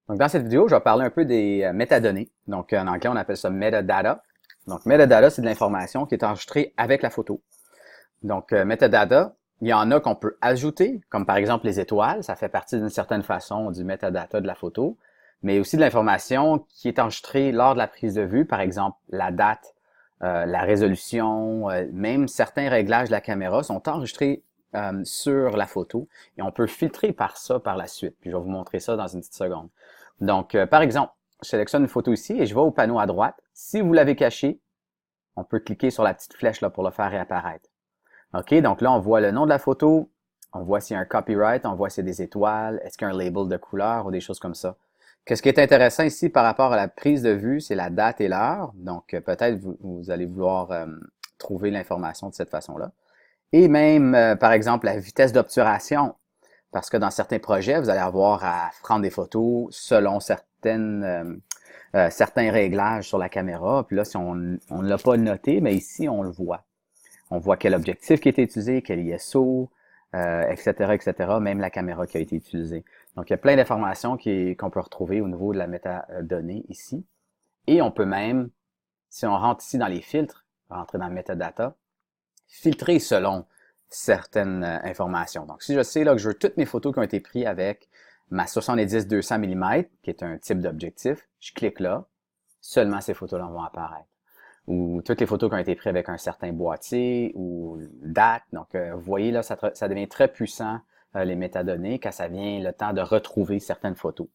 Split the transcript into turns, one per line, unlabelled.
Donc, dans cette vidéo, je vais parler un peu des métadonnées. Donc, en anglais, on appelle ça metadata. Donc, metadata, c'est de l'information qui est enregistrée avec la photo. Donc, metadata, il y en a qu'on peut ajouter, comme par exemple les étoiles. Ça fait partie d'une certaine façon du metadata de la photo. Mais aussi de l'information qui est enregistrée lors de la prise de vue. Par exemple, la date, la résolution, même certains réglages de la caméra sont enregistrés sur la photo et on peut filtrer par ça par la suite. Puis je vais vous montrer ça dans une petite seconde. Donc, par exemple, je sélectionne une photo ici et je vais au panneau à droite. Si vous l'avez caché, on peut cliquer sur la petite flèche là pour le faire réapparaître. OK, donc là, on voit le nom de la photo, on voit s'il y a un copyright, on voit s'il y a des étoiles, est-ce qu'il y a un label de couleur ou des choses comme ça. Qu'est-ce qui est intéressant ici par rapport à la prise de vue, c'est la date et l'heure. Donc, peut-être vous allez vouloir trouver l'information de cette façon-là. Et même, par exemple, la vitesse d'obturation. Parce que dans certains projets, vous allez avoir à prendre des photos selon certains réglages sur la caméra. Puis là, si on ne l'a pas noté, mais ici, on le voit. On voit quel objectif qui a été utilisé, quel ISO, etc., etc., même la caméra qui a été utilisée. Donc, il y a plein d'informations qu'on peut retrouver au niveau de la métadonnée ici. Et on peut même, si on rentre ici dans les filtres, rentrer dans le metadata, filtrer selon certaines informations. Donc, si je sais là que je veux toutes mes photos qui ont été prises avec ma 70-200 mm, qui est un type d'objectif, je clique là, seulement ces photos-là vont apparaître. Ou toutes les photos qui ont été prises avec un certain boîtier ou date. Donc, vous voyez là, ça devient très puissant, les métadonnées, quand ça vient le temps de retrouver certaines photos.